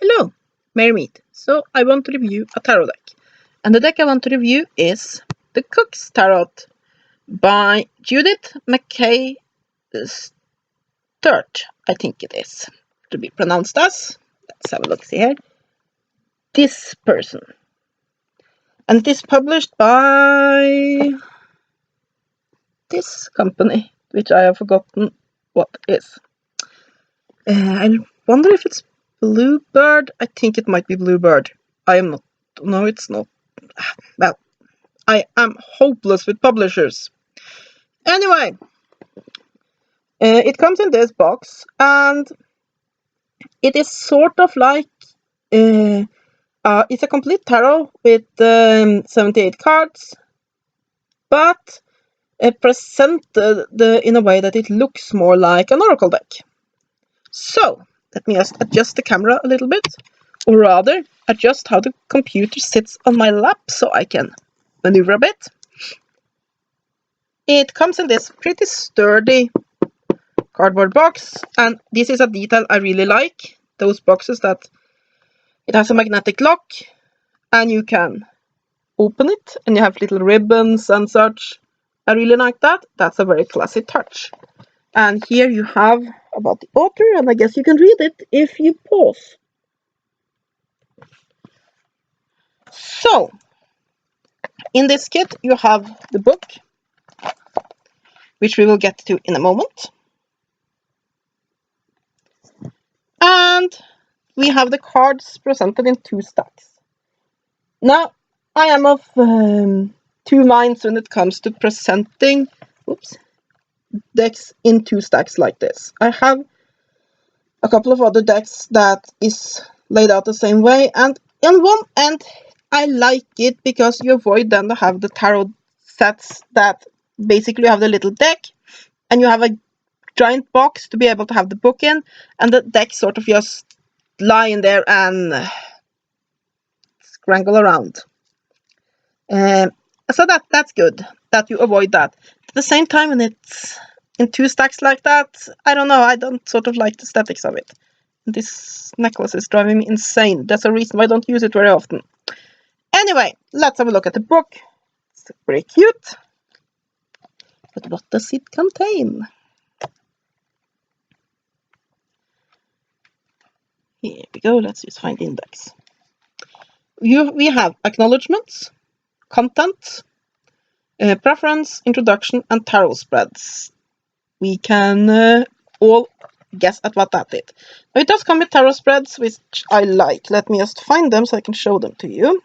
Hello, Mary Mead. So I want to review a tarot deck. And the deck I want to review is the Cook's Tarot by Judith McKay Sturt, I think it is to be pronounced as. Let's have a look, see here. This person. And it is published by this company, which I have forgotten what is. I wonder if it's Bluebird. I think it might be Bluebird. I am not. No, it's not. Well, I am hopeless with publishers. Anyway, it comes in this box, and it is sort of like it's a complete tarot with 78 cards, but presented in a way that it looks more like an oracle deck. So let me just adjust the camera a little bit, or rather adjust how the computer sits on my lap so I can maneuver a bit. It comes in this pretty sturdy cardboard box, and this is a detail I really like. Those boxes that it has a magnetic lock and you can open it and you have little ribbons and such. I really like that. That's a very classy touch. And here you have about the author, and I guess you can read it if you pause. So, in this kit you have the book, which we will get to in a moment. And we have the cards presented in 2 stacks. Now, I am of 2 minds when it comes to presenting decks in 2 stacks like this. I have a couple of other decks that is laid out the same way, and on one end I like it because you avoid then to have the tarot sets that basically you have the little deck and you have a giant box to be able to have the book in, and the deck sort of just lie in there and scrangle around. So that's good that you avoid that. At the same time, when it's in 2 stacks like that, I don't know, I don't sort of like the aesthetics of it. This necklace is driving me insane. That's a reason why I don't use it very often. Anyway, let's have a look at the book. It's very cute. But what does it contain? Here we go, let's just find the index. We have acknowledgements, content, preference, introduction, and tarot spreads. We can all guess at what that is. Now, it does come with tarot spreads, which I like. Let me just find them so I can show them to you.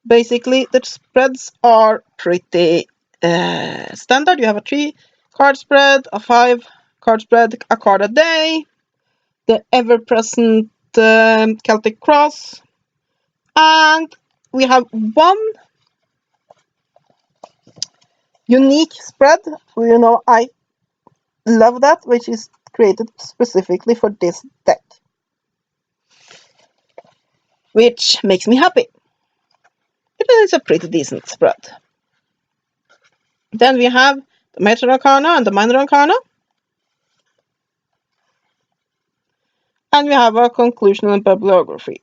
Basically, the spreads are pretty standard. You have a 3-card spread, a 5-card spread, a card a day, the ever-present Celtic cross, and we have one unique spread. You know, I love that, which is created specifically for this deck, which makes me happy. It is a pretty decent spread. Then we have the Major Arcana and the Minor Arcana. And we have a conclusion and bibliography.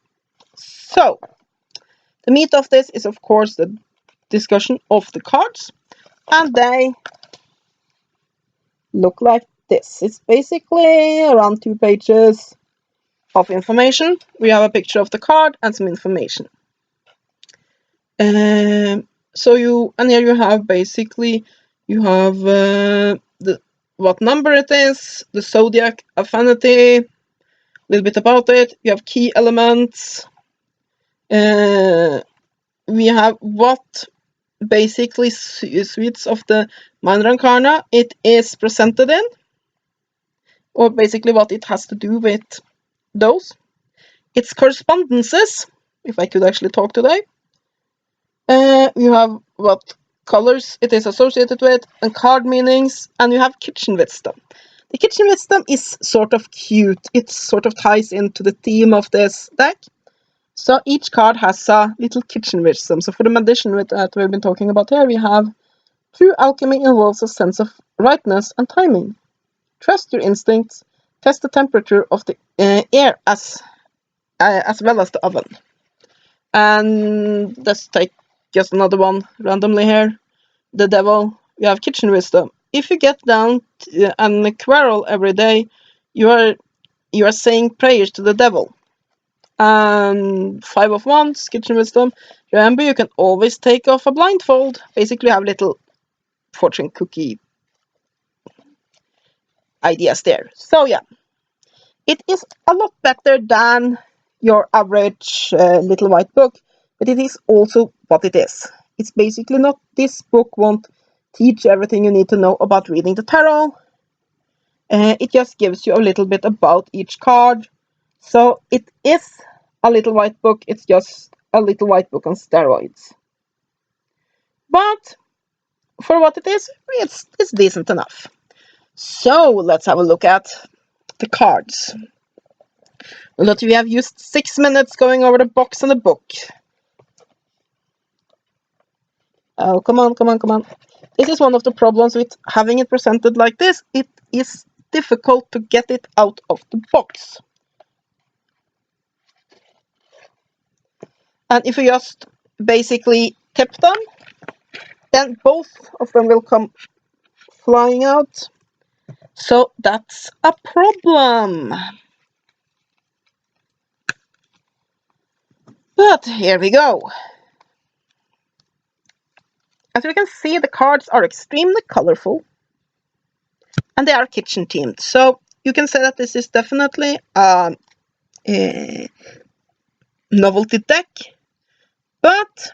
So, the meat of this is, of course, the discussion of the cards. And they look like this. It's basically around 2 pages of information. We have a picture of the card and some information. And here you have basically, you have what number it is, the zodiac affinity, a little bit about it. You have key elements. We have what basically suites of the Minor Arcana it is presented in, or basically what it has to do with those. Its correspondences, if I could actually talk today. You have what colors it is associated with, and card meanings, and you have kitchen wisdom. The kitchen wisdom is sort of cute. It sort of ties into the theme of this deck. So each card has a little kitchen wisdom. So for the magician that we've been talking about here, we have true alchemy involves a sense of rightness and timing. Trust your instincts. Test the temperature of the air as as well as the oven. And let's take just another one randomly here. The devil. You have kitchen wisdom. If you get down and quarrel every day, you are saying prayers to the devil. And 5 of Wands, kitchen wisdom. Remember, you can always take off a blindfold. Basically, you have little fortune cookie ideas there. So yeah, it is a lot better than your average little white book, but it is also what it is. It's basically not, this book won't teach everything you need to know about reading the tarot. It just gives you a little bit about each card. So it is a little white book, it's just a little white book on steroids. But for what it is, it's decent enough. So let's have a look at the cards. A lot of you have used 6 minutes going over the box and the book. Oh, come on, come on, come on. This is one of the problems with having it presented like this. It is difficult to get it out of the box. And if you just basically tip them, then both of them will come flying out. So that's a problem. But here we go. As you can see, the cards are extremely colorful and they are kitchen themed. So you can say that this is definitely a novelty deck, but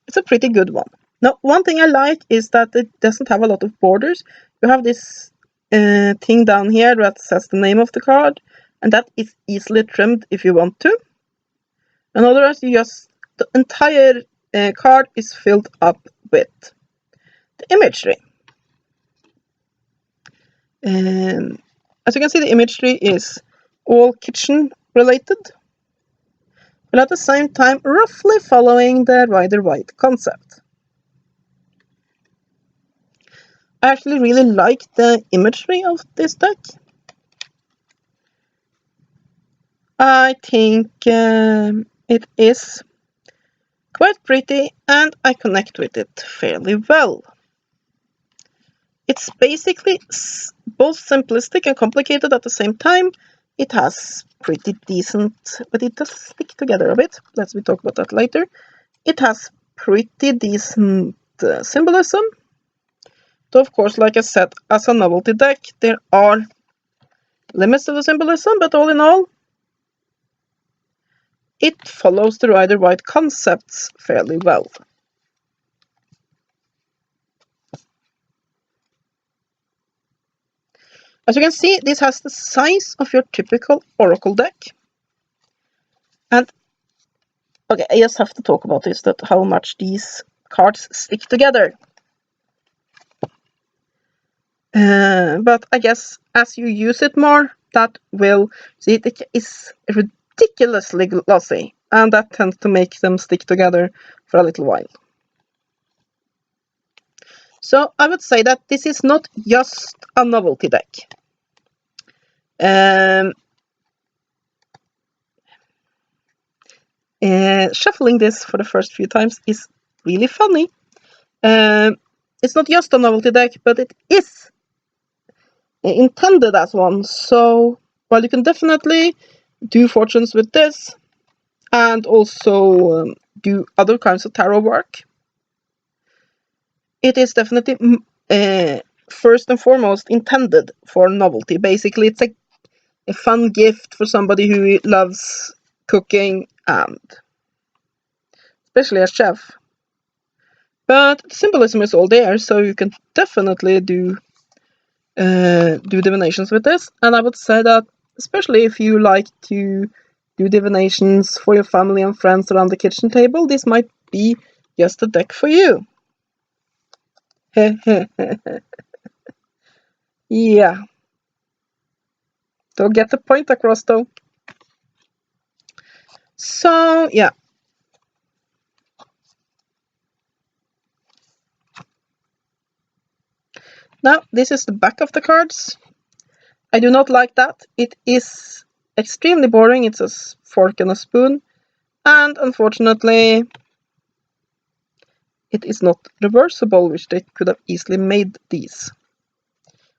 it's a pretty good one. Now, one thing I like is that it doesn't have a lot of borders. You have this thing down here that says the name of the card, and that is easily trimmed if you want to. And otherwise, the entire card is filled up with the imagery. As you can see, the imagery is all kitchen related, but at the same time roughly following the Rider White concept. I actually really like the imagery of this deck. I think it is quite pretty and I connect with it fairly well. It's basically both simplistic and complicated at the same time. It has pretty decent, but it does stick together a bit. Let's talk about that later. It has pretty decent symbolism. So of course, like I said, as a novelty deck, there are limits to the symbolism, but all in all, it follows the Rider White concepts fairly well. As you can see, this has the size of your typical Oracle deck. And okay, I just have to talk about this, that how much these cards stick together. But I guess as you use it more, that will see it is ridiculously glossy, and that tends to make them stick together for a little while. So I would say that this is not just a novelty deck. Shuffling this for the first few times is really funny. It's not just a novelty deck, but it is intended as one. So while you can definitely do fortunes with this and also do other kinds of tarot work, it is definitely first and foremost intended for novelty. Basically, it's a fun gift for somebody who loves cooking and especially a chef. But the symbolism is all there, so you can definitely do divinations with this. And I would say that especially if you like to do divinations for your family and friends around the kitchen table, this might be just a deck for you. Yeah. Don't get the point across though. So yeah. Now this is the back of the cards. I do not like that. It is extremely boring. It's a fork and a spoon. And unfortunately, it is not reversible, which they could have easily made these.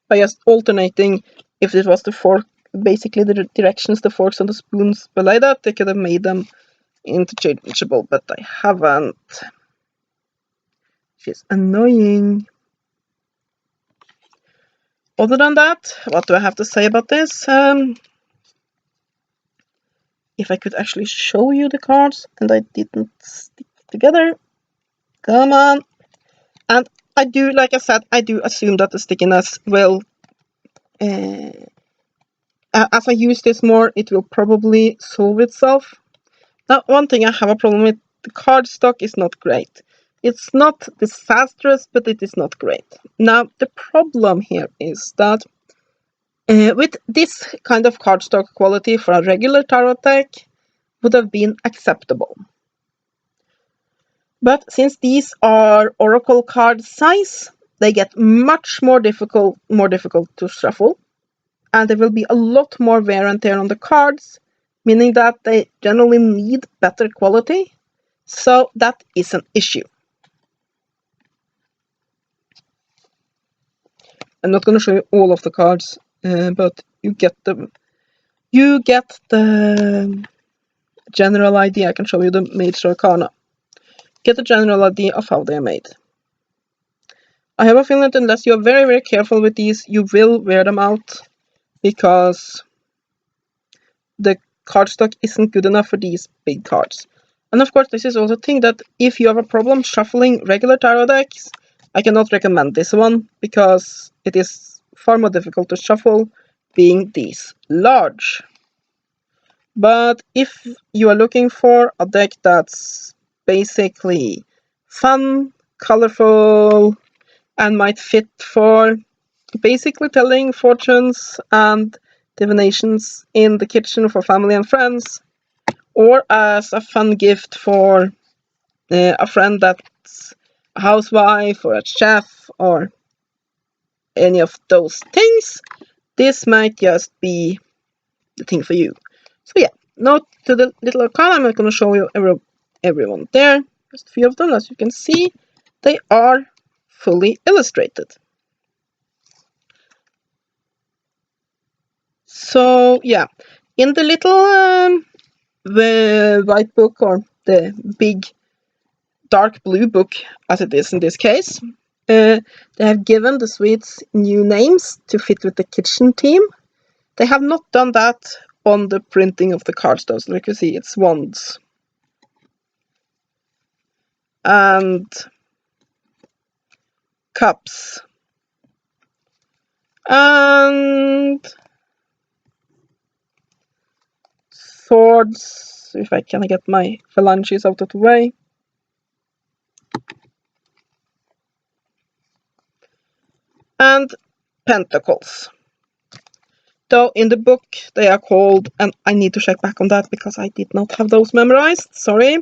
By just alternating, if it was the fork, basically the directions the forks and the spoons were like that, they could have made them interchangeable, but I haven't. Which is annoying. Other than that, what do I have to say about this? If I could actually show you the cards and I didn't stick together. Come on. And I do, like I said, I do assume that the stickiness will, as I use this more, it will probably solve itself. Now, one thing I have a problem with, the cardstock is not great. It's not disastrous, but it is not great. Now, the problem here is that with this kind of cardstock quality for a regular tarot deck would have been acceptable. But since these are oracle card size, they get much more difficult to shuffle, and there will be a lot more wear and tear on the cards, meaning that they generally need better quality. So that is an issue. I'm not going to show you all of the cards, but you get the general idea. I can show you the Major Arcana. Get the general idea of how they are made. I have a feeling that unless you are very, very careful with these, you will wear them out because the cardstock isn't good enough for these big cards. And of course, this is also a thing that if you have a problem shuffling regular tarot decks, I cannot recommend this one because it is far more difficult to shuffle being this large. But if you are looking for a deck that's basically fun, colorful, and might fit for basically telling fortunes and divinations in the kitchen for family and friends, or as a fun gift for a friend that's a housewife or a chef or any of those things, this might just be the thing for you. So yeah, note to the little arcana, I'm not going to show you everyone there, just a few of them. As you can see, they are fully illustrated. So yeah, in the little the white book, or the big dark blue book as it is in this case, they have given the sweets new names to fit with the kitchen theme. They have not done that on the printing of the cards though, so like you see, it's wands and cups and swords, if I can get my phalanges out of the way, and pentacles. Though in the book they are called, and I need to check back on that because I did not have those memorized, sorry.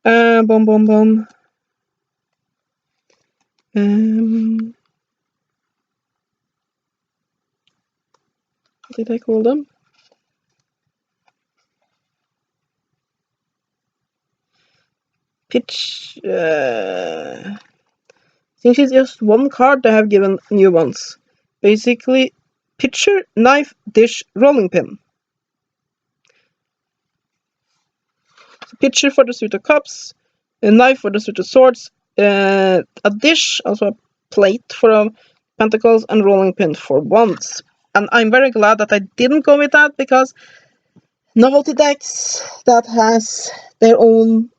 Boom, boom, boom. What did I call them? Pitch. Since it's just one card, they have given new ones. Basically, pitcher, knife, dish, rolling pin. So pitcher for the suit of cups, a knife for the suit of swords, a dish, also a plate for pentacles, and rolling pin for wands. And I'm very glad that I didn't go with that, because novelty decks that has their own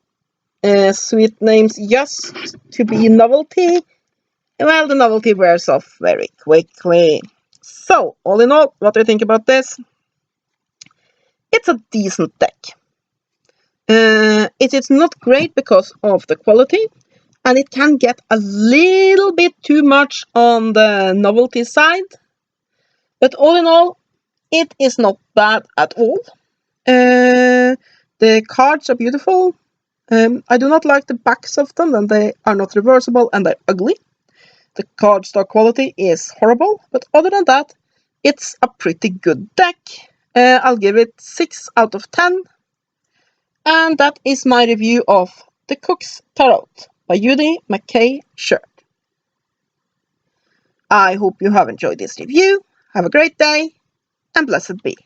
sweet names just to be novelty, well, the novelty wears off very quickly. So, all in all, what do you think about this? It's a decent deck. It is not great because of the quality, and it can get a little bit too much on the novelty side. But all in all, it is not bad at all. The cards are beautiful. I do not like the backs of them, and they are not reversible, and they're ugly. The cardstock quality is horrible, but other than that, it's a pretty good deck. I'll give it 6 out of 10. And that is my review of The Cook's Tarot by Judy McKay Sherd. I hope you have enjoyed this review. Have a great day, and blessed be.